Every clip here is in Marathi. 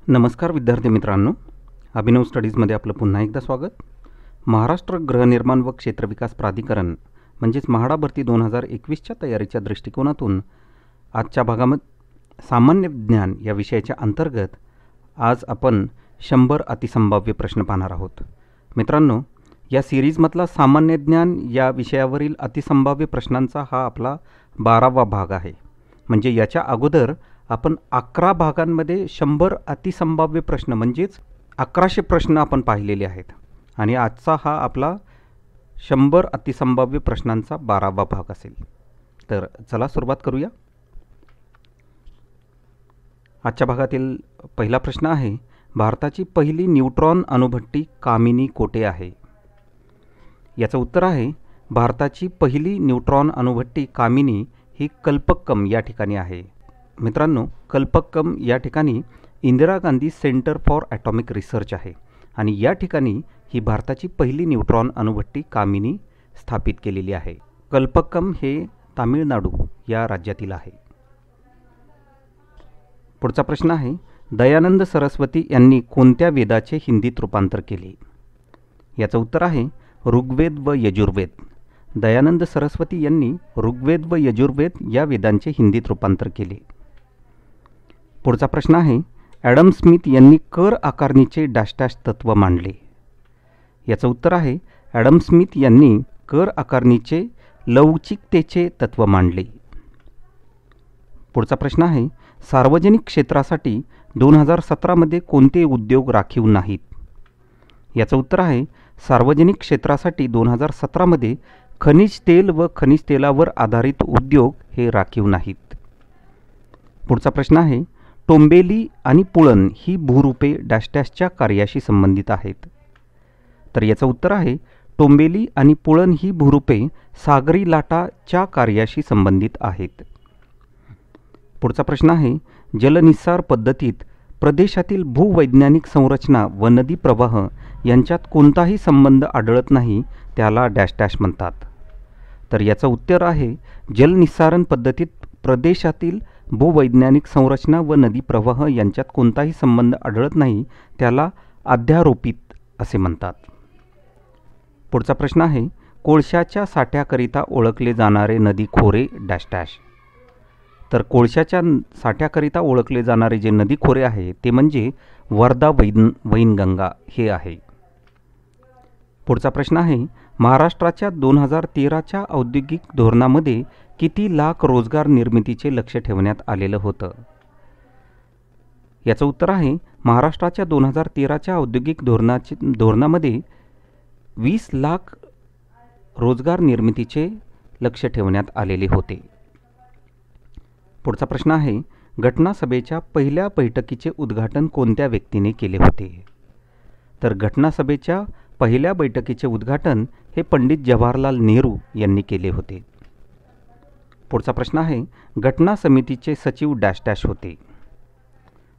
नमस्कार विद्यार्थी मित्रांनो, अभिनव स्टडीजमध्ये आपलं पुन्हा एकदा स्वागत. महाराष्ट्र गृहनिर्माण व क्षेत्रविकास प्राधिकरण म्हणजेच म्हाडा भरती 2021च्या तयारीच्या दृष्टिकोनातून आजच्या भागामध्ये सामान्य ज्ञान या विषयाच्या अंतर्गत आज आपण 100 अतिसंभाव्य प्रश्न पाहणार आहोत. मित्रांनो, या सिरीजमधला सामान्य ज्ञान या विषयावरील अतिसंभाव्य प्रश्नांचा हा आपला 12वा भाग आहे. म्हणजे याच्या अगोदर आपण 11 भागांमध्ये 100 अतिसंभाव्य प्रश्न म्हणजेच 1100 प्रश्न आपण पाहिलेले आहेत आणि आजचा हा आपला 100 अतिसंभाव्य प्रश्नांचा 12वा भाग असेल. तर चला सुरुवात करूया. आजच्या भागातील पहिला प्रश्न आहे, भारताची पहिली न्यूट्रॉन अणुभट्टी कामिनी कोठे आहे? याचं उत्तर आहे, भारताची पहिली न्यूट्रॉन अणुभट्टी कामिनी ही कल्पक्कम या ठिकाणी आहे. मित्रांनो, कल्पक्कम या ठिकाणी Indira Gandhi centre for atomic research आहे आणि या ठिकाणी ही भारताची पहिली न्यूट्रॉन अणुभट्टी कामिनी स्थापित केलेली आहे. कल्पक्कम हे तामिळनाडू या राज्यातील आहे. पुढचा प्रश्न आहे, दयानंद सरस्वती यांनी कोणत्या वेदाचे हिंदीत रूपांतर केले? याचं उत्तर आहे, ऋग्वेद व यजुर्वेद. दयानंद सरस्वती यांनी ऋग्वेद व यजुर्वेद या वेदांचे हिंदीत रूपांतर केले. पुढचा प्रश्न आहे, ॲडम स्मिथ यांनी कर आकारणीचे डॅश डॅश तत्व मांडले? याचं उत्तर आहे, ॲडम स्मिथ यांनी कर आकारणीचे लवचिकतेचे तत्व मांडले. पुढचा प्रश्न आहे, सार्वजनिक क्षेत्रासाठी 2017मध्ये कोणते उद्योग राखीव नाहीत? याचं उत्तर आहे, सार्वजनिक क्षेत्रासाठी 2017मध्ये खनिज तेल व खनिज तेलावर आधारित उद्योग हे राखीव नाहीत. पुढचा प्रश्न आहे, टोंबेली आणि पुळण ही भूरूपे डॅश डॅशच्या कार्याशी संबंधित आहेत? तर याचं उत्तर आहे, टोंबेली आणि पुळण ही भूरूपे सागरी लाटाच्या कार्याशी संबंधित आहेत. पुढचा प्रश्न आहे, जलनिस्सार पद्धतीत प्रदेशातील भूवैज्ञानिक संरचना व नदी प्रवाह यांच्यात कोणताही संबंध आढळत नाही, त्याला डॅश डॅश म्हणतात. तर याचं उत्तर आहे, जलनिस्सारण पद्धतीत प्रदेशातील भूवैज्ञानिक संरचना व नदी प्रवाह यांच्यात कोणताही संबंध आढळत नाही, त्याला अध्यारोपित असे म्हणतात. पुढचा प्रश्न आहे, कोळशाच्या साठ्याकरिता ओळखले जाणारे नदी खोरे डॅश डॅश? तर कोळशाच्या साठ्याकरिता ओळखले जाणारे जे नदी खोरे आहे ते म्हणजे वर्धा वैनगंगा हे आहे. पुढचा प्रश्न आहे, महाराष्ट्राच्या 2013च्या औद्योगिक धोरणामध्ये किती लाख रोजगार निर्मितीचे लक्ष ठेवण्यात आलेलं होतं? याचं उत्तर आहे, महाराष्ट्राच्या 2013च्या औद्योगिक धोरणामध्ये 20 लाख रोजगार निर्मितीचे लक्ष ठेवण्यात आलेले होते. पुढचा प्रश्न आहे, घटनासभेच्या पहिल्या बैठकीचे उद्घाटन कोणत्या व्यक्तीने केले होते? तर घटनासभेच्या पहिल्या बैठकीचे उद्घाटन हे पंडित जवाहरलाल नेहरू यांनी केले होते. पुढचा प्रश्न आहे, घटना समितीचे सचिव डॅश डॅश होते?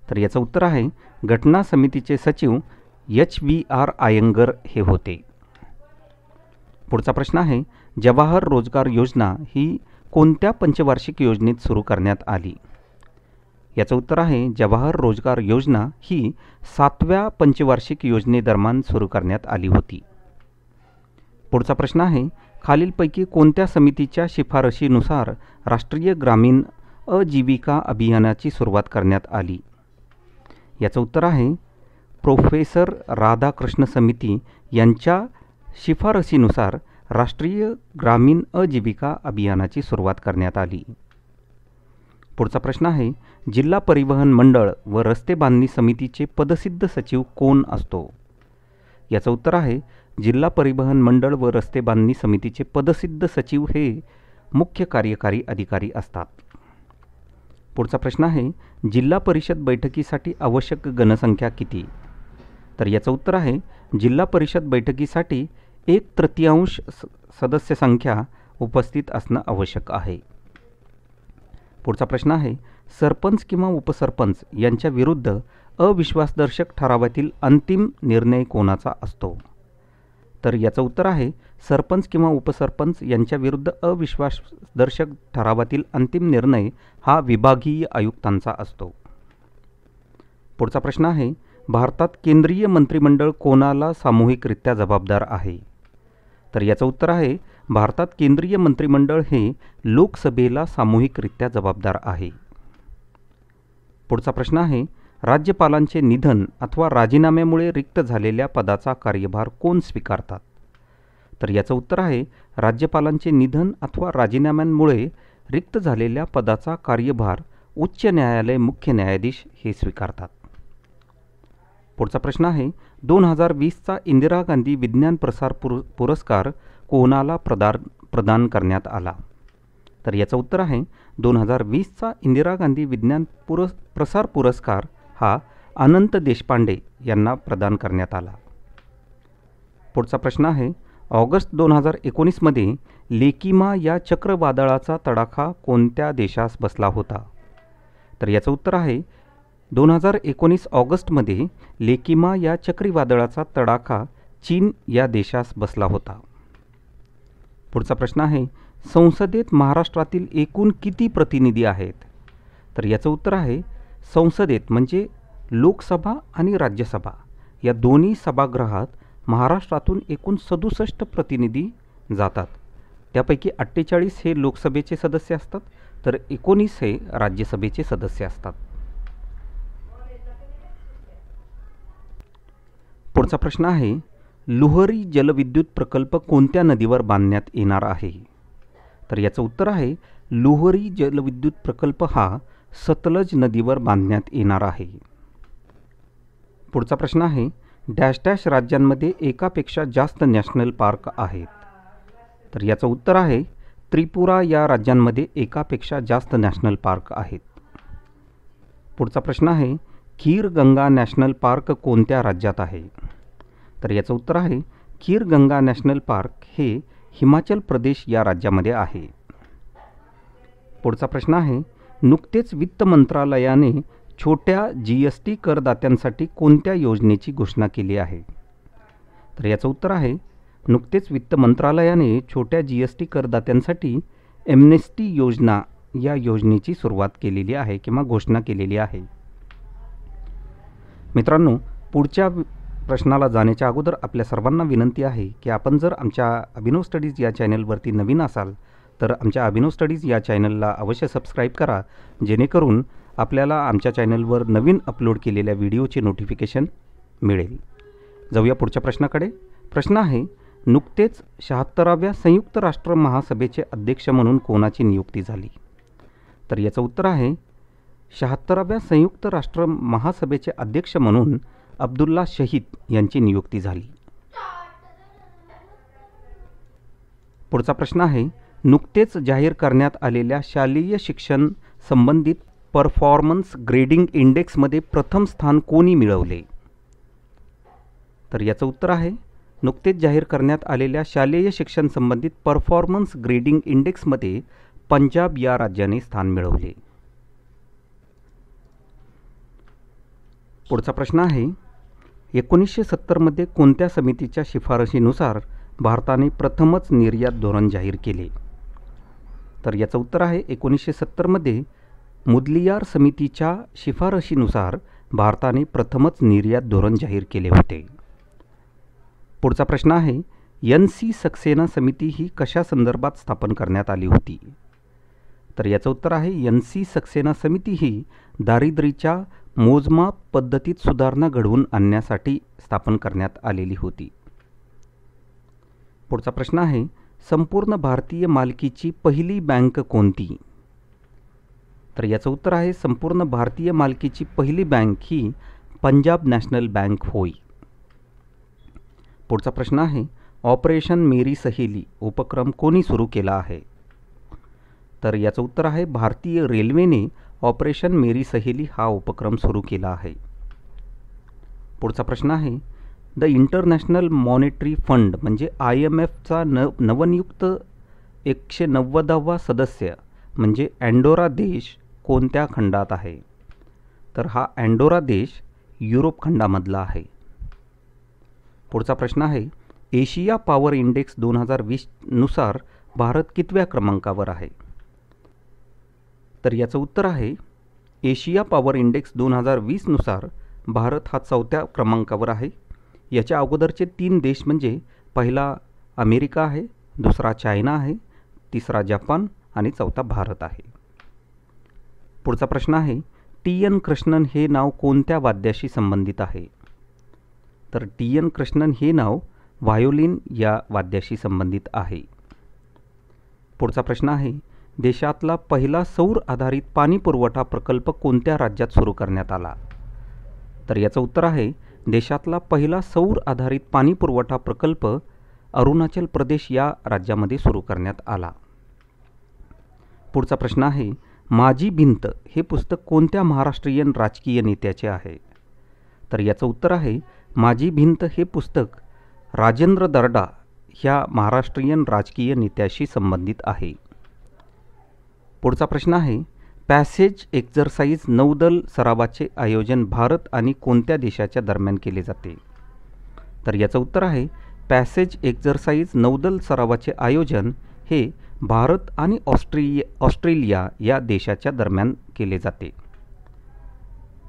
तर याचं उत्तर आहे, घटना समितीचे सचिव HVR अय्यंगर हे होते. पुढचा प्रश्न आहे, जवाहर रोजगार योजना ही कोणत्या पंचवार्षिक योजनेत सुरू करण्यात आली? याचं उत्तर आहे, जवाहर रोजगार योजना ही 7व्या पंचवार्षिक योजनेदरम्यान सुरू करण्यात आली होती. पुढचा प्रश्न आहे, खालीलपैकी कोणत्या समितीच्या शिफारशीनुसार राष्ट्रीय ग्रामीण आजीविका अभियानाची सुरुवात करण्यात आली? याचं उत्तर आहे, प्रोफेसर राधाकृष्ण समिती यांच्या शिफारशीनुसार राष्ट्रीय ग्रामीण आजीविका अभियानाची सुरुवात करण्यात आली. पुढचा प्रश्न आहे, जिल्हा परिवहन मंडळ व रस्ते बांधणी समितीचे पदसिद्ध सचिव कोण असतो? याचं उत्तर आहे, जिल्हा परिवहन मंडळ व रस्ते बांधणी समितीचे पदसिद्ध सचिव हे मुख्य कार्यकारी अधिकारी असतात. पुढचा प्रश्न आहे, जिल्हा परिषद बैठकीसाठी आवश्यक घनसंख्या किती? तर याचं उत्तर आहे, जिल्हा परिषद बैठकीसाठी 1/3 सदस्य संख्या उपस्थित असणं आवश्यक आहे. पुढचा प्रश्न आहे, सरपंच किंवा उपसरपंच यांच्या विरुद्ध अविश्वासदर्शक ठरावातील अंतिम निर्णय कोणाचा असतो? तर याचं उत्तर आहे, सरपंच किंवा उपसरपंच यांच्या विरुद्ध अविश्वासदर्शक ठरावातील अंतिम निर्णय हा विभागीय आयुक्तांचा असतो. पुढचा प्रश्न आहे, भारतात केंद्रीय मंत्रिमंडळ कोणाला सामूहिकरित्या जबाबदार आहे? तर याचं उत्तर आहे, भारतात केंद्रीय मंत्रिमंडळ हे लोकसभेला सामूहिकरित्या जबाबदार आहे. पुढचा प्रश्न आहे, राज्यपालांचे निधन अथवा राजीनाम्यामुळे रिक्त झालेल्या पदाचा कार्यभार कोण स्वीकारतात? तर याचं उत्तर आहे, राज्यपालांचे निधन अथवा राजीनाम्यांमुळे रिक्त झालेल्या पदाचा कार्यभार उच्च न्यायालय मुख्य न्यायाधीश हे स्वीकारतात. पुढचा प्रश्न आहे, 2020चा इंदिरा गांधी विज्ञान प्रसार पुरस्कार कोणाला प्रदान करण्यात आला? तर याचं उत्तर आहे, 2020चा इंदिरा गांधी विज्ञान प्रसार पुरस्कार हा अनंत देशपांडे यांना प्रदान करण्यात आला. पुढचा प्रश्न आहे, ऑगस्ट 2019मध्ये लेकिमा या चक्रवादळाचा तडाखा कोणत्या देशास बसला होता? तर याचं उत्तर आहे, 2019 ऑगस्टमध्ये लेकिमा या चक्रीवादळाचा तडाखा चीन या देशास बसला होता. पुढचा प्रश्न आहे, संसदेत महाराष्ट्रातील एकूण किती प्रतिनिधी आहेत? तर याचं उत्तर आहे, संसदेत म्हणजे लोकसभा आणि राज्यसभा या दोन्ही सभागृहात महाराष्ट्रातून एकूण 67 प्रतिनिधी जातात. त्यापैकी 48 हे लोकसभेचे सदस्य असतात, तर 19 हे राज्यसभेचे सदस्य असतात. पुढचा प्रश्न आहे, लुहरी जलविद्युत प्रकल्प कोणत्या नदीवर बांधण्यात येणार आहे? तर याचं उत्तर आहे, लुहरी जलविद्युत प्रकल्प हा सतलज नदीवर बांधण्यात येणार आहे. पुढचा प्रश्न आहे, डॅश डॅश राज्यांमध्ये एकापेक्षा जास्त नॅशनल पार्क आहेत? तर याचं उत्तर आहे, त्रिपुरा या राज्यांमध्ये एकापेक्षा जास्त नॅशनल पार्क आहेत. पुढचा प्रश्न आहे, खीर गंगा नॅशनल पार्क कोणत्या राज्यात आहे? तर याचं उत्तर आहे, खीर गंगा नॅशनल पार्क हे हिमाचल प्रदेश या राज्यामध्ये आहे. पुढचा प्रश्न आहे, नुकतेच वित्त मंत्रालयाने छोट्या GST करदात्यांसाठी कोणत्या योजनेची घोषणा केली आहे? तर याचं उत्तर आहे, नुकतेच वित्त मंत्रालयाने छोट्या GST करदात्यांसाठी एमनेस्टी योजना या योजनेची सुरुवात केलेली आहे किंवा घोषणा केलेली आहे. मित्रांनो, पुढच्या प्रश्नाला जाण्याच्या अगोदर आपल्या सर्वांना विनंती आहे की आपण जर आमच्या अभिनव स्टडीज या चॅनलवरती नवीन असाल तर आमच्या अभिनव स्टडीज या चॅनलला अवश्य सबस्क्राईब करा, जेणेकरून आपल्याला आमच्या चॅनलवर नवीन अपलोड केलेल्या व्हिडिओचे नोटिफिकेशन मिळेल. जाऊया पुढच्या प्रश्नाकडे. प्रश्न आहे, नुकतेच 76व्या संयुक्त राष्ट्र महासभेचे अध्यक्ष म्हणून कोणाची नियुक्ती झाली? तर याचं उत्तर आहे, 76व्या संयुक्त राष्ट्र महासभेचे अध्यक्ष म्हणून अब्दुल्ला शहीद यांची नियुक्ती झाली. पुढचा प्रश्न आहे, नुकतेच जाहीर करण्यात आलेल्या शालेय शिक्षण संबंधित परफॉर्मन्स ग्रेडिंग इंडेक्समध्ये प्रथम स्थान कोणी मिळवले? तर याचं उत्तर आहे, नुकतेच जाहीर करण्यात आलेल्या शालेय शिक्षण संबंधित परफॉर्मन्स ग्रेडिंग इंडेक्समध्ये पंजाब या राज्याने स्थान मिळवले. पुढचा प्रश्न आहे, 1970मध्ये कोणत्या समितीच्या शिफारशीनुसार भारताने प्रथमच निर्यात धोरण जाहीर केले? तर याचं उत्तर आहे, 1970मध्ये मुदलियार समितीच्या शिफारशीनुसार भारताने प्रथमच निर्यात धोरण जाहीर केले होते. पुढचा प्रश्न आहे, NC सक्सेना समिती ही कशा संदर्भात स्थापन करण्यात आली होती? तर याचं उत्तर आहे, NC सक्सेना समिती ही दारिद्र्याच्या मोजमाप पद्धतीत सुधारणा घडवून आणण्यासाठी स्थापन करण्यात आलेली होती. पुढचा प्रश्न आहे, संपूर्ण भारतीय मालकीची पहिली बँक कोणती? तर याचं उत्तर आहे, संपूर्ण भारतीय मालकीची पहिली बँक ही पंजाब नॅशनल बँक होय. पुढचा प्रश्न आहे, ऑपरेशन मेरी सहेली उपक्रम कोणी सुरू केला आहे? तर याचं उत्तर आहे, भारतीय रेल्वेने ऑपरेशन मेरी सहेली हा उपक्रम सुरू केला आहे. पुढचा प्रश्न आहे, द इंटरनॅशनल मॉनिटरी फंड म्हणजे IMFचा नवनियुक्त 190वा सदस्य म्हणजे अँडोरा देश कोणत्या खंडात आहे? तर हा अँडोरा देश युरोप खंडामधला आहे. पुढचा प्रश्न आहे, एशिया पॉवर इंडेक्स 2020 नुसार भारत कितव्या क्रमांकावर आहे? तर याचं उत्तर आहे, एशिया पॉवर इंडेक्स 2020 नुसार भारत हा 4थ्या क्रमांकावर आहे. याच्या अगोदरचे 3 देश म्हणजे पहिला अमेरिका आहे, दुसरा चायना आहे, तिसरा जपान आणि 4था भारत आहे. पुढचा प्रश्न आहे, टी.एन. कृष्णन हे नाव कोणत्या वाद्याशी संबंधित आहे? तर टी.एन. कृष्णन हे नाव व्हायोलिन या वाद्याशी संबंधित आहे. पुढचा प्रश्न आहे, देशातला पहिला सौर आधारित पाणी पुरवठा प्रकल्प कोणत्या राज्यात सुरू करण्यात आला? तर याचं उत्तर आहे, देशातला पहिला सौर आधारित पाणी पुरवठा प्रकल्प अरुणाचल प्रदेश या राज्यामध्ये सुरू करण्यात आला. पुढचा प्रश्न आहे, माझी भिंत हे पुस्तक कोणत्या महाराष्ट्रीयन राजकीय नेत्याचे आहे? तर याचं उत्तर आहे, माझी भिंत हे पुस्तक राजेंद्र दर्डा ह्या महाराष्ट्रीयन राजकीय नेत्याशी संबंधित आहे. पुढचा प्रश्न आहे, पॅसेज एक्झरसाइज नौदल सरावाचे आयोजन भारत आणि कोणत्या देशाच्या दरम्यान केले जाते? तर याचं उत्तर आहे, पॅसेज एक्झरसाइज नौदल सरावाचे आयोजन हे भारत आणि ऑस्ट्रेलिया या देशाच्या दरम्यान केले जाते.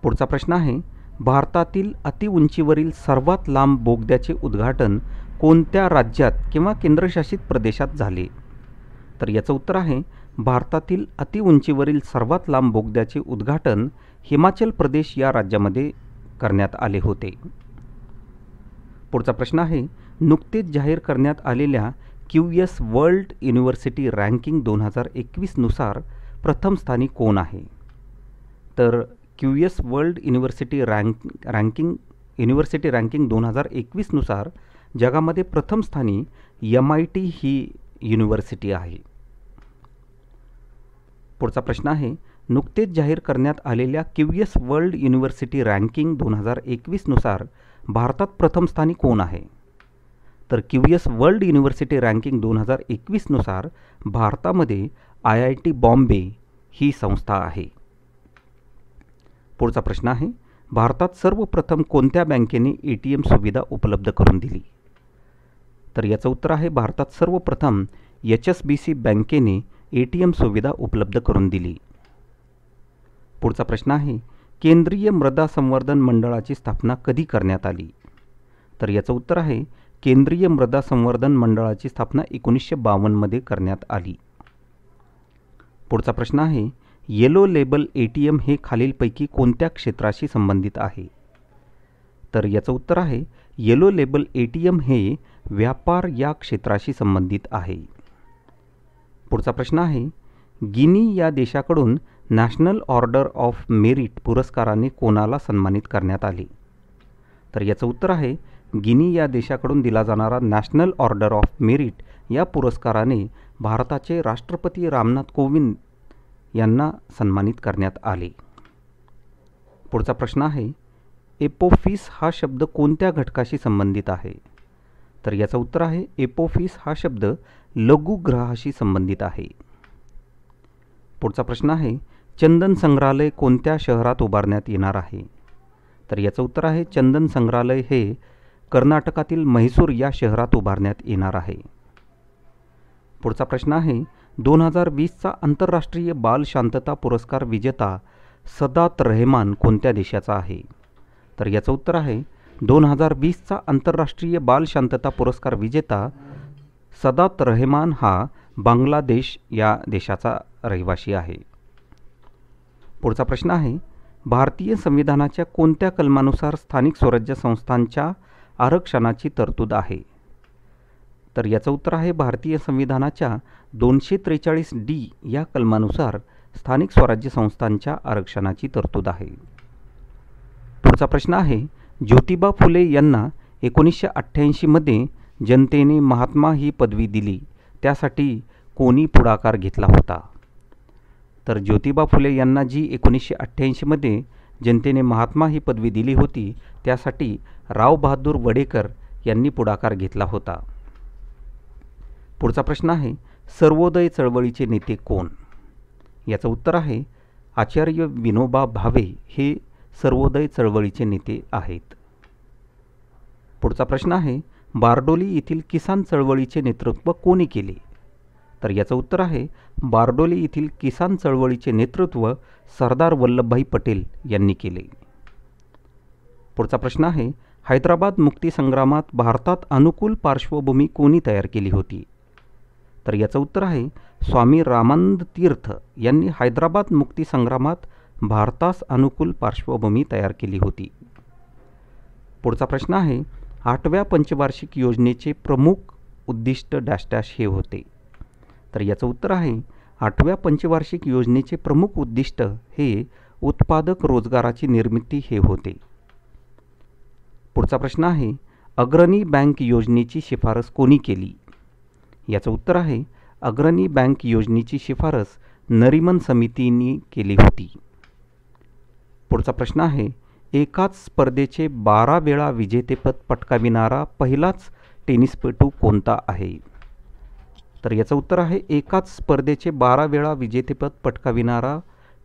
पुढचा प्रश्न आहे, भारतातील अतिउंचीवरील सर्वात लांब बोगद्याचे उद्घाटन कोणत्या राज्यात किंवा केंद्रशासित प्रदेशात झाले? तर याचं उत्तर आहे, भारतातील अतिउंचीवरील सर्वात लांब बोगद्याचे उद्घाटन हिमाचल प्रदेश या राज्यामध्ये करण्यात आले होते. पुढचा प्रश्न आहे, नुकतेच जाहीर करण्यात आलेल्या QS वर्ल्ड युनिव्हर्सिटी रँकिंग 2021 नुसार प्रथम स्थानी कोण आहे? तर QS वर्ल्ड युनिव्हर्सिटी रँकिंग 2021 नुसार जगामध्ये प्रथम स्थानी MIT ही युनिव्हर्सिटी आहे. पुढचा प्रश्न आहे, नुकतेच जाहीर करण्यात आलेल्या QS वर्ल्ड युनिव्हर्सिटी रँकिंग 2021 नुसार भारतात प्रथम स्थानी कोण आहे? तर QS वर्ल्ड युनिव्हर्सिटी रँकिंग 2021 नुसार भारतामध्ये IIT बॉम्बे ही संस्था आहे. पुढचा प्रश्न आहे, भारतात सर्वप्रथम कोणत्या बँकेने ATM सुविधा उपलब्ध करून दिली? तर याचं उत्तर आहे, भारतात सर्वप्रथम HSBC बँकेने ATM सुविधा उपलब्ध करून दिली. पुढचा प्रश्न आहे, केंद्रीय मृदा संवर्धन मंडळाची स्थापना कधी करण्यात आली? तर याचं उत्तर आहे, केंद्रीय मृदा संवर्धन मंडळाची स्थापना 1952 मध्ये करण्यात आली. पुढचा प्रश्न आहे, येलो लेबल ATM हे खालीलपैकी कोणत्या क्षेत्राशी संबंधित आहे? तर याचं उत्तर आहे, येलो लेबल ATM हे व्यापार या क्षेत्राशी संबंधित आहे. पुढचा प्रश्न आहे, गिनी या देशाकडून नॅशनल ऑर्डर ऑफ मेरिट पुरस्काराने कोणाला सन्मानित करण्यात आले? तर याचं उत्तर आहे, गिनी या देशाकडून दिला जाणारा नॅशनल ऑर्डर ऑफ मेरिट या पुरस्काराने भारताचे राष्ट्रपती रामनाथ कोविंद यांना सन्मानित करण्यात आले. पुढचा प्रश्न आहे, एपोफिस हा शब्द कोणत्या घटकाशी संबंधित आहे? तर याचं उत्तर आहे, एपोफिस हा शब्द लघुग्रहाशी संबंधित आहे. पुढचा प्रश्न आहे, चंदन संग्रहालय कोणत्या शहरात उभारण्यात येणार आहे? तर याचं उत्तर आहे, चंदन संग्रहालय हे कर्नाटकातील म्हैसूर या शहरात उभारण्यात येणार आहे. पुढचा प्रश्न आहे, 2020चा आंतरराष्ट्रीय बाल शांतता पुरस्कार विजेता सदात रहमान कोणत्या देशाचा आहे? तर याचं उत्तर आहे, 2020चा आंतरराष्ट्रीय बाल शांतता पुरस्कार विजेता सदात रहमान हा बांगलादेश या देशाचा रहिवासी आहे. पुढचा प्रश्न आहे, भारतीय संविधानाच्या कोणत्या कलमानुसार स्थानिक स्वराज्य संस्थांच्या आरक्षणाची तरतूद आहे? तर याचं उत्तर आहे, भारतीय संविधानाच्या 243D या कलमानुसार स्थानिक स्वराज्य संस्थांच्या आरक्षणाची तरतूद आहे. पुढचा प्रश्न आहे, ज्योतिबा फुले यांना 1988 मध्ये जनतेने महात्मा ही पदवी दिली, त्यासाठी कोणी पुढाकार घेतला होता? तर ज्योतिबा फुले यांना जी 1988 मध्ये जनतेने महात्मा ही पदवी दिली होती, त्यासाठी राव बहादूर वडेकर यांनी पुढाकार घेतला होता. पुढचा प्रश्न आहे, सर्वोदय चळवळीचे नेते कोण? याचं उत्तर आहे, आचार्य विनोबा भावे हे सर्वोदय चळवळीचे नेते आहेत. पुढचा प्रश्न आहे, बारडोली येथील किसान चळवळीचे नेतृत्व कोणी केले? तर याचं उत्तर आहे, बारडोली येथील किसान चळवळीचे नेतृत्व सरदार वल्लभभाई पटेल यांनी केले. पुढचा प्रश्न आहे, हैदराबाद मुक्तीसंग्रामात भारतात अनुकूल पार्श्वभूमी कोणी तयार केली होती? तर याचं उत्तर आहे स्वामी रामानंद तीर्थ यांनी हैदराबाद मुक्तीसंग्रामात भारतास अनुकूल पार्श्वभूमी तयार केली होती. पुढचा प्रश्न आहे, 8व्या पंचवार्षिक योजनेचे प्रमुख उद्दिष्ट डॅश डॅश हे होते. तर याचं उत्तर आहे 8व्या पंचवार्षिक योजनेचे प्रमुख उद्दिष्ट हे उत्पादक रोजगाराची निर्मिती हे होते. पुढचा प्रश्न आहे, अग्रणी बँक योजनेची शिफारस कोणी केली? याचं उत्तर आहे अग्रणी बँक योजनेची शिफारस नरीमन समितीने केली होती. पुढचा प्रश्न आहे, एकाच स्पर्धेचे 12 वेळा विजेतेपद पटकाविणारा पहिलाच टेनिसपटू कोणता आहे? तर याचं उत्तर आहे एकाच स्पर्धेचे 12 वेळा विजेतेपद पटकाविणारा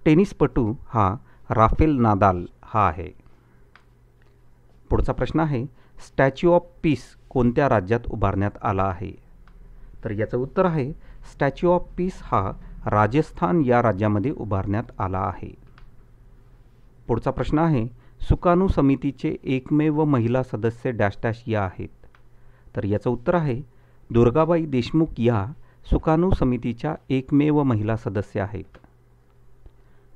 टेनिसपटू हा राफेल नादाल हा आहे. पुढचा प्रश्न आहे, स्टॅच्यू ऑफ पीस कोणत्या राज्यात उभारण्यात आला आहे? तर याचं उत्तर आहे स्टॅच्यू ऑफ पीस हा राजस्थान या राज्यामध्ये उभारण्यात आला आहे. पुढचा प्रश्न आहे, सुकाणू समितीचे एकमेव महिला सदस्य डॅश डॅश या आहेत. तर याचं उत्तर आहे दुर्गाबाई देशमुख या सुकाणू समितीच्या एकमेव महिला सदस्य आहेत.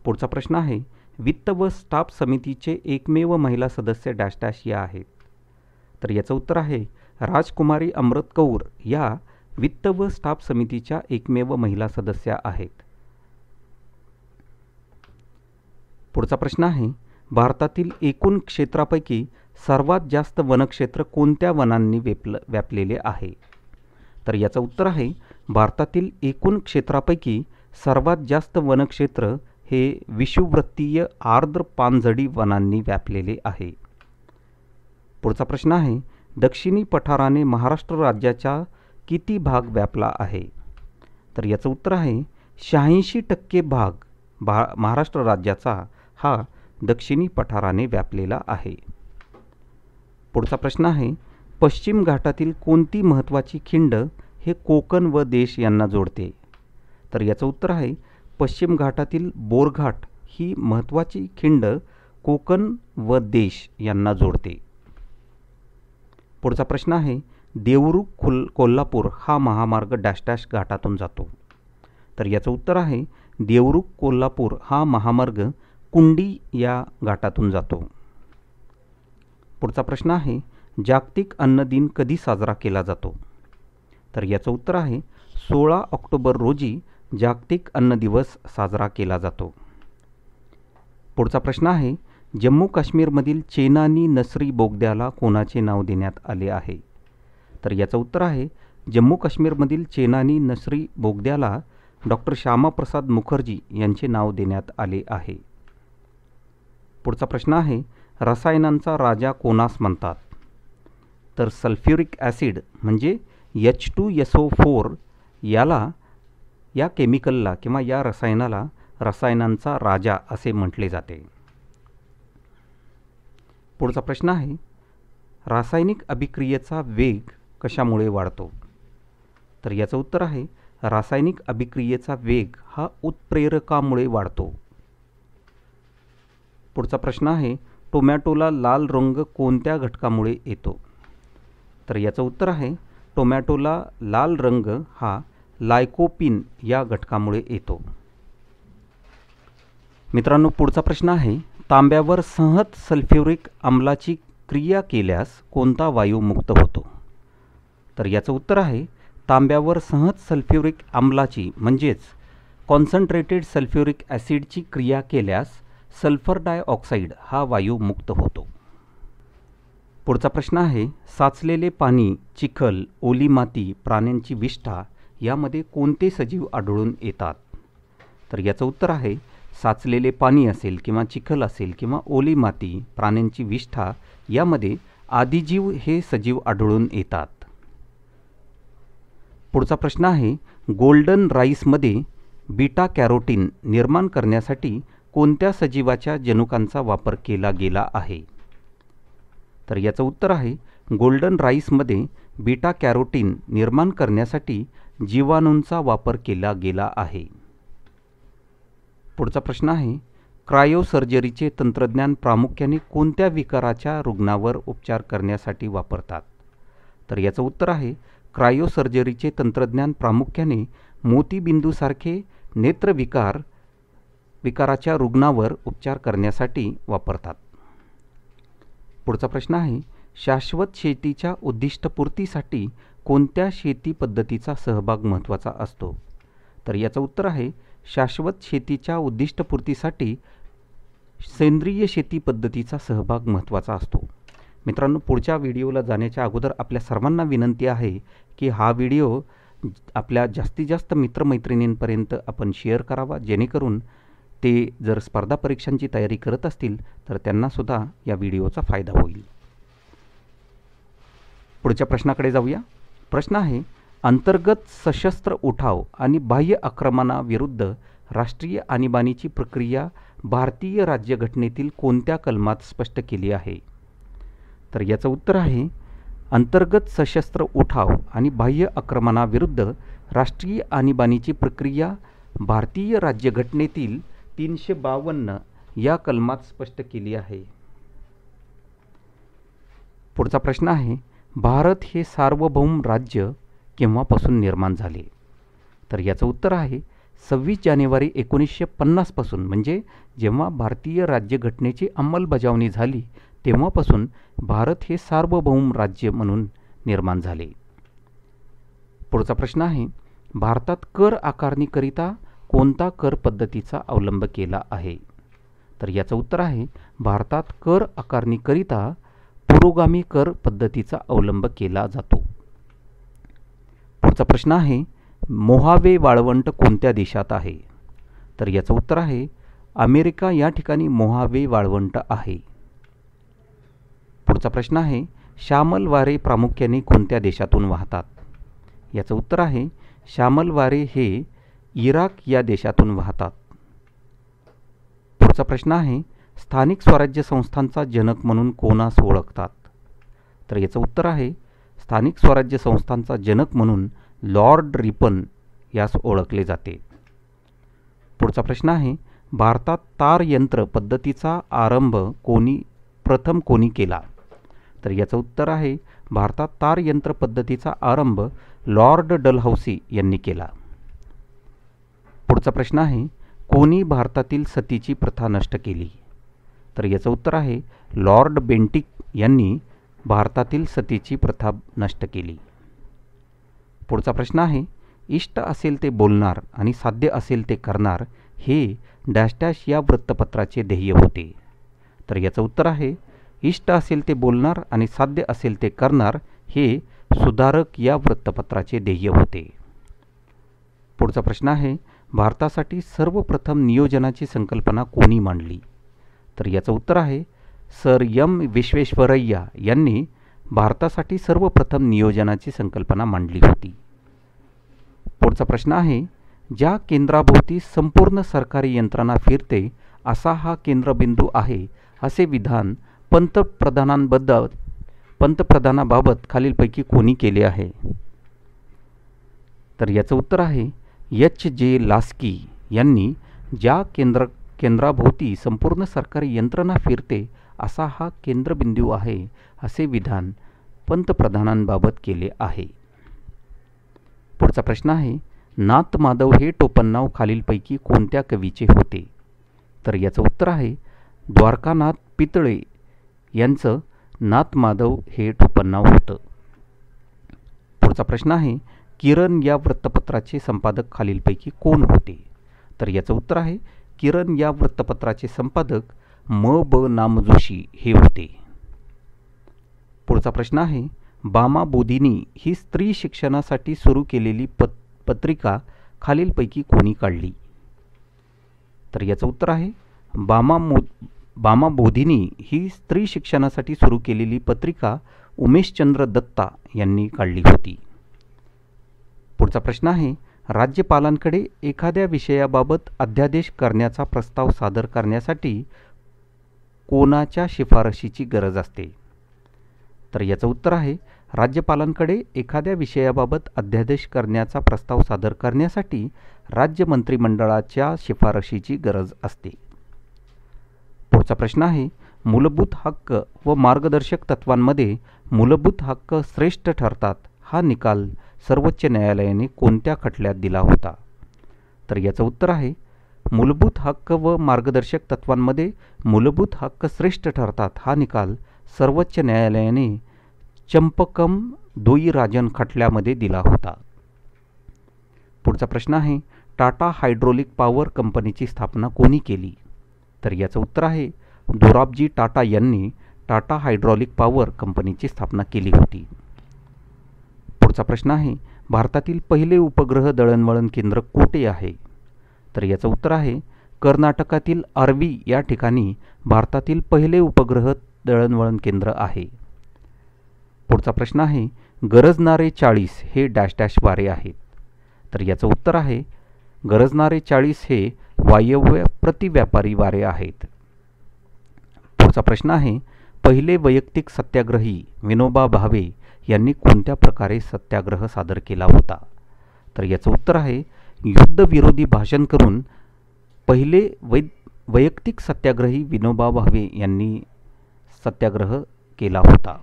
पुढचा प्रश्न आहे, वित्त व स्टाफ समितीचे एकमेव महिला सदस्य डॅश डॅश या आहेत. तर याचं उत्तर आहे राजकुमारी अमृत कौर या वित्त व स्टाफ समितीच्या एकमेव महिला सदस्य आहेत. पुढचा प्रश्न आहे, भारतातील एकूण क्षेत्रापैकी सर्वात जास्त वनक्षेत्र कोणत्या वनांनी व्यापलेले आहे? तर याचं उत्तर आहे भारतातील एकूण क्षेत्रापैकी सर्वात जास्त वनक्षेत्र हे विषुववृत्तीय आर्द्र पानझडी वनांनी व्यापलेले आहे. पुढचा प्रश्न आहे, दक्षिणी पठाराने महाराष्ट्र राज्याचा किती भाग व्यापला आहे? तर याचं उत्तर आहे 86% भाग महाराष्ट्र राज्याचा हा दक्षिणी पठाराने व्यापलेला आहे. पुढचा प्रश्न आहे, पश्चिम घाटातील कोणती महत्त्वाची खिंड हे कोकण व देश यांना जोडते? तर याचं उत्तर आहे पश्चिम घाटातील बोरघाट ही महत्त्वाची खिंड कोकण व देश यांना जोडते. पुढचा प्रश्न आहे, देवरुख कोल्हापूर हा महामार्ग डॅश डॅश घाटातून जातो. तर याचं उत्तर आहे देवरुख कोल्हापूर हा महामार्ग कुंडी या घाटातून जातो. पुढचा प्रश्न आहे, जागतिक अन्न दिन कधी साजरा केला जातो? तर याचं उत्तर आहे 16 ऑक्टोबर रोजी जागतिक अन्न दिवस साजरा केला जातो. पुढचा प्रश्न आहे, जम्मू काश्मीरमधील चेनानी नसरी बोगद्याला कोणाचे नाव देण्यात आले आहे? तर याचं उत्तर आहे जम्मू काश्मीरमधील चेनानी नसरी बोगद्याला डॉक्टर श्यामाप्रसाद मुखर्जी यांचे नाव देण्यात आले आहे. पुढचा प्रश्न आहे, रसायनांचा राजा कोणास म्हणतात? तर सल्फ्युरिक ॲसिड म्हणजे H2SO4 या केमिकलला किंवा या रसायनाला रसायनांचा राजा असे म्हटले जाते. पुढचा प्रश्न आहे, रासायनिक अभिक्रियेचा वेग कशामुळे वाढतो? तर याचं उत्तर आहे रासायनिक अभिक्रियेचा वेग हा उत्प्रेरकामुळे वाढतो. पुढचा प्रश्न आहे, टोमॅटोला लाल रंग कोणत्या घटकामुळे येतो? तर याचं उत्तर आहे टोमॅटोला लाल रंग हा लायकोपिन या घटकामुळे येतो. मित्रांनो, पुढचा प्रश्न आहे, तांब्यावर सहज सल्फ्युरिक आम्लाची क्रिया केल्यास कोणता वायू मुक्त होतो? तर याचं उत्तर आहे तांब्यावर सहज सल्फ्युरिक आम्लाची म्हणजेच कॉन्सन्ट्रेटेड सल्फ्युरिक ॲसिडची क्रिया केल्यास सल्फर डायऑक्साईड हा वायू मुक्त होतो. पुढचा प्रश्न आहे, साचलेले पाणी, चिखल, ओली माती, प्राण्यांची विष्ठा यामध्ये कोणते सजीव आढळून येतात? तर याचं उत्तर आहे साचलेले पाणी असेल किंवा चिखल असेल किंवा ओली माती, प्राण्यांची विष्ठा यामध्ये आदिजीव हे सजीव आढळून येतात. पुढचा प्रश्न आहे, गोल्डन राईसमध्ये बीटा कॅरोटीन निर्माण करण्यासाठी कोणत्या सजीवाच्या जनुकांचा वापर केला गेला आहे? तर याचं उत्तर आहे गोल्डन राईसमध्ये बीटा कॅरोटीन निर्माण करण्यासाठी जीवाणूंचा वापर केला गेला आहे. पुढचा प्रश्न आहे, क्रायोसर्जरीचे तंत्रज्ञान प्रामुख्याने कोणत्या विकाराच्या रुग्णावर उपचार करण्यासाठी वापरतात? तर याचं उत्तर आहे क्रायोसर्जरीचे तंत्रज्ञान प्रामुख्याने मोतीबिंदूसारखे विकाराच्या रुग्णावर उपचार करण्यासाठी वापरतात. पुढचा प्रश्न आहे शाश्वत शेतीच्या उद्दिष्टपूर्तीसाठी कोणत्या शेती पद्धतीचा सहभाग महत्त्वाचा असतो? तर याचं उत्तर आहे शाश्वत शेतीच्या उद्दिष्टपूर्तीसाठी सेंद्रिय शेती पद्धतीचा सहभाग महत्त्वाचा असतो. मित्रांनो, पुढच्या व्हिडिओला जाण्याच्या अगोदर आपल्या सर्वांना विनंती आहे की हा व्हिडिओ आपल्या जास्तीत जास्त मित्रमैत्रिणींपर्यंत आपण शेअर करावा, जेणेकरून ते जर स्पर्धा परीक्षांची तयारी करत असतील तर त्यांनासुद्धा या व्हिडिओचा फायदा होईल. पुढच्या प्रश्नाकडे जाऊया. प्रश्न आहे अंतर्गत सशस्त्र उठाव आणि बाह्य आक्रमणाविरुद्ध राष्ट्रीय आणीबाणीची प्रक्रिया भारतीय राज्यघटनेतील कोणत्या कलमात स्पष्ट केली आहे? तर याचं उत्तर आहे अंतर्गत सशस्त्र उठाव आणि बाह्य आक्रमणाविरुद्ध राष्ट्रीय आणीबाणीची प्रक्रिया भारतीय राज्यघटनेतील 352 या कलमात स्पष्ट केली आहे. पुढचा प्रश्न आहे भारत हे सार्वभौम राज्य केव्हापासून निर्माण झाले? तर याचं उत्तर आहे 26 जानेवारी 1950 पासून, म्हणजे जेव्हा भारतीय राज्यघटनेची अंमलबजावणी झाली तेव्हापासून भारत हे सार्वभौम राज्य म्हणून निर्माण झाले. पुढचा प्रश्न आहे भारतात कर आकारणीकरिता कोणता कर पद्धतीचा अवलंब केला आहे? तर याचं उत्तर आहे भारतात कर आकारणीकरिता पुरोगामी कर पद्धतीचा अवलंब केला जातो. पुढचा प्रश्न आहे मोहावे वाळवंट कोणत्या देशात आहे? तर याचं उत्तर आहे अमेरिका या ठिकाणी मोहावे वाळवंट आहे. पुढचा प्रश्न आहे श्यामल वारे प्रामुख्याने कोणत्या देशातून वाहतात? याचं उत्तर आहे श्यामल वारे हे इराक या देशातून वाहतात. पुढचा प्रश्न आहे स्थानिक स्वराज्य संस्थांचा जनक म्हणून कोणास ओळखतात? तर याचं उत्तर आहे स्थानिक स्वराज्य संस्थांचा जनक म्हणून लॉर्ड रिपन यास ओळखले जाते. पुढचा प्रश्न आहे भारतात तार यंत्र पद्धतीचा आरंभ प्रथम कोणी केला? तर याचं उत्तर आहे भारतात तार यंत्र पद्धतीचा आरंभ लॉर्ड डलहौसी यांनी केला. पुढचा प्रश्न आहे कोणी भारतातील सतीची प्रथा नष्ट केली? तर याचं उत्तर आहे लॉर्ड बेंटिक यांनी भारतातील सतीची प्रथा नष्ट केली. पुढचा प्रश्न आहे इष्ट असेल ते बोलणार आणि साध्य असेल ते करणार हे डॅश डॅश या वृत्तपत्राचे ध्येय होते. तर याचं उत्तर आहे इष्ट असेल ते बोलणार आणि साध्य असेल ते करणार हे सुधारक या वृत्तपत्राचे ध्येय होते. पुढचा प्रश्न आहे भारतासाठी सर्वप्रथम नियोजनाची संकल्पना कोणी मांडली? तर याचं उत्तर आहे सर एम विश्वेश्वरय्या यांनी भारतासाठी सर्वप्रथम नियोजनाची संकल्पना मांडली होती. पुढचा प्रश्न आहे ज्या केंद्राभोवती संपूर्ण सरकारी यंत्रणा फिरते असा हा केंद्रबिंदू आहे असे विधान पंतप्रधानाबाबत खालीलपैकी कोणी केले आहे? तर याचं उत्तर आहे H.J. लास्की यांनी ज्या केंद्राभोवती संपूर्ण सरकारी यंत्रणा फिरते असा हा केंद्रबिंदू आहे असे विधान पंतप्रधानांबाबत केले आहे. पुढचा प्रश्न आहे नाथ माधव हे टोपणनाव खालीलपैकी कोणत्या कवीचे होते? तर याचं उत्तर आहे द्वारकानाथ पितळे यांचं नाथ माधव हे टोपणनाव होतं. पुढचा प्रश्न आहे किरण या वृत्तपत्राचे संपादक खालीलपैकी कोण होते? तर याचं उत्तर आहे किरण या वृत्तपत्राचे संपादक म.ब. नामजोशी हे होते. पुढचा प्रश्न आहे बामा बोधिनी ही स्त्री शिक्षणासाठी सुरू केलेली पत्रिका खालीलपैकी कोणी काढली? तर याचं उत्तर आहे बामा बोधिनी ही स्त्री शिक्षणासाठी सुरू केलेली पत्रिका उमेशचंद्र दत्ता यांनी काढली होती. पुढचा प्रश्न आहे राज्यपालांकडे एखाद्या विषयाबाबत अध्यादेश करण्याचा प्रस्ताव सादर करण्यासाठी कोणाच्या शिफारशीची गरज असते? तर याचं उत्तर आहे राज्यपालांकडे एखाद्या विषयाबाबत अध्यादेश करण्याचा प्रस्ताव सादर करण्यासाठी राज्य मंत्रिमंडळाच्या शिफारशीची गरज असते. पुढचा प्रश्न आहे, मूलभूत हक्क व मार्गदर्शक तत्वांमध्ये मूलभूत हक्क श्रेष्ठ ठरतात हा निकाल सर्वोच्च न्यायालयाने कोणत्या खटल्यात दिला होता? तर याचं उत्तर आहे, मूलभूत हक्क व मार्गदर्शक तत्वांमध्ये मूलभूत हक्क श्रेष्ठ ठरतात हा निकाल सर्वोच्च न्यायालयाने चंपकम दोईराजन खटल्यामध्ये दिला होता. पुढचा प्रश्न आहे, टाटा हायड्रोलिक पॉवर कंपनीची स्थापना कोणी केली? तर याचं उत्तर आहे, दोराबजी टाटा यांनी टाटा हायड्रॉलिक पॉवर कंपनीची स्थापना केली होती. पुढचा प्रश्न आहे, भारतातील पहिले उपग्रह दळणवळण केंद्र कोठे आहे? तर याचं उत्तर आहे, कर्नाटकातील आर्वी या ठिकाणी भारतातील पहिले उपग्रह दळणवळण केंद्र आहे. पुढचा प्रश्न आहे, गरजणारे 40 हे डॅश डॅश वारे आहेत. तर याचं उत्तर आहे, गरजणारे 40 हे वायव्य प्रतिव्यापारी वारे आहेत. पुढचा प्रश्न आहे, पहिले वैयक्तिक सत्याग्रही विनोबा भावे यांनी कोणत्या प्रकारे सत्याग्रह सादर केला होता? तर याचं उत्तर आहे, युद्धविरोधी भाषण करून पहिले वैयक्तिक सत्याग्रही विनोबा भावे यांनी सत्याग्रह केला होता.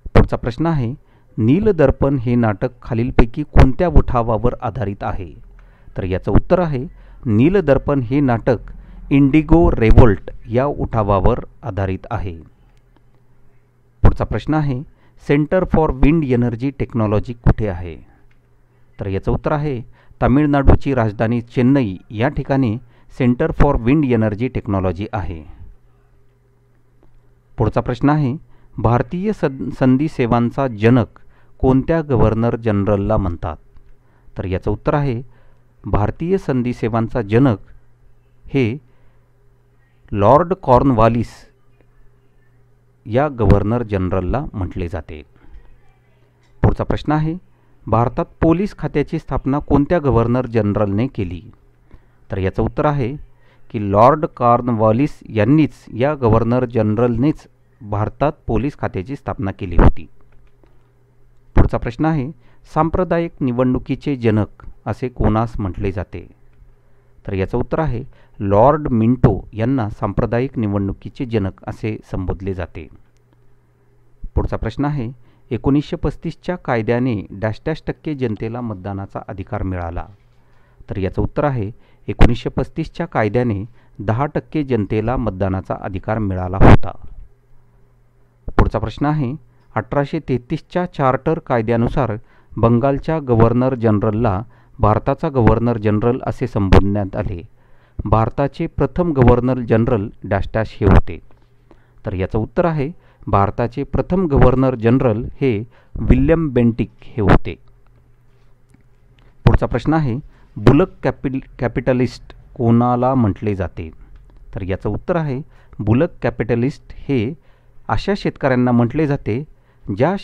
पुढचा प्रश्न आहे, नीलदर्पण हे नाटक खालीलपैकी कोणत्या उठावावर आधारित आहे? तर याचं उत्तर आहे, नीलदर्पण हे नाटक इंडिगो रेवोल्ट या उठावावर आधारित आहे. पुढचा प्रश्न आहे, centre for wind energy technology कुठे आहे? तर याचं उत्तर आहे, तामिळनाडूची राजधानी चेन्नई या ठिकाणी centre for wind energy technology आहे. पुढचा प्रश्न आहे, भारतीय संधी सेवांचा जनक कोणत्या गव्हर्नर जनरलला म्हणतात? तर याचं उत्तर आहे, भारतीय संधी सेवांचा जनक हे लॉर्ड कॉर्नवालिस या गव्हर्नर जनरलला म्हटले जाते. पुढचा प्रश्न आहे, भारतात पोलीस खात्याची स्थापना कोणत्या गव्हर्नर जनरलने केली? तर याचं उत्तर आहे की लॉर्ड कॉर्नवालिस यांनीच या गव्हर्नर जनरलनेच भारतात पोलीस खात्याची स्थापना केली होती. पुढचा प्रश्न आहे, सांप्रदायिक निवडणुकीचे जनक असे कोणास म्हटले जाते? तर याचं उत्तर आहे, लॉर्ड मिंटो यांना सांप्रदायिक निवडणुकीचे जनक असे संबोधले जाते. पुढचा प्रश्न आहे, 1935च्या कायद्याने डॅश डॅश टक्के जनतेला मतदानाचा अधिकार मिळाला? तर याचं उत्तर आहे, 1935च्या कायद्याने 10% जनतेला मतदानाचा अधिकार मिळाला होता. पुढचा प्रश्न आहे, 1833च्या चार्टर कायद्यानुसार बंगालच्या गव्हर्नर जनरलला भारताचा गव्हर्नर जनरल असे संबोधण्यात आले. भारताचे प्रथम गव्हर्नर जनरल डॅश डॅश हे होते. तर याचं उत्तर आहे, भारताचे प्रथम गव्हर्नर जनरल हे विल्यम बेंटिक हे होते. पुढचा प्रश्न आहे, बुलक कॅपिटलिस्ट कोणाला म्हटले जाते? तर याचं उत्तर आहे, बुलक कॅपिटलिस्ट हे अशा शेतकऱ्यांना म्हटले जाते ज्या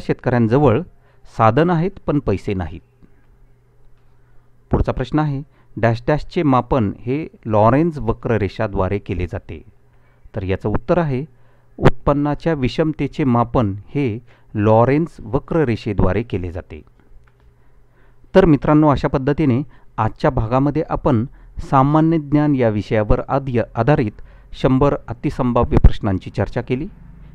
शेतकऱ्यांजवळ साधन आहेत पण पैसे नाहीत. पुढचा प्रश्न आहे, डॅश डॅशचे मापन हे लॉरेन्झ वक्ररेषाद्वारे केले जाते. तर याचं उत्तर आहे, उत्पन्नाच्या विषमतेचे मापन हे लॉरेन्झ वक्ररेषेद्वारे केले जाते. तर मित्रांनो, अशा पद्धतीने आजच्या भागामध्ये आपण सामान्य ज्ञान या विषयावर आधारित 100 अतिसंभाव्य प्रश्नांची चर्चा केली.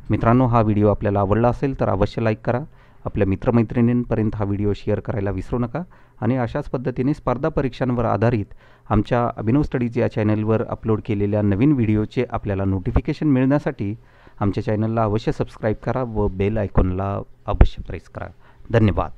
मित्रांनो, हा व्हिडिओ आपल्याला आवडला असेल तर अवश्य लाईक करा. आपल्या मित्रमैत्रिणींपर्यंत हा व्हिडिओ शेअर करायला विसरू नका. आणि अशाच पद्धतीने स्पर्धा परीक्षांवर आधारित आमच्या अभिनव स्टडीज या चॅनलवर अपलोड केलेल्या नवीन व्हिडिओचे आपल्याला नोटिफिकेशन मिळण्यासाठी आमच्या चॅनलला अवश्य सबस्क्राईब करा व बेल आयकॉनला अवश्य प्रेस करा. धन्यवाद.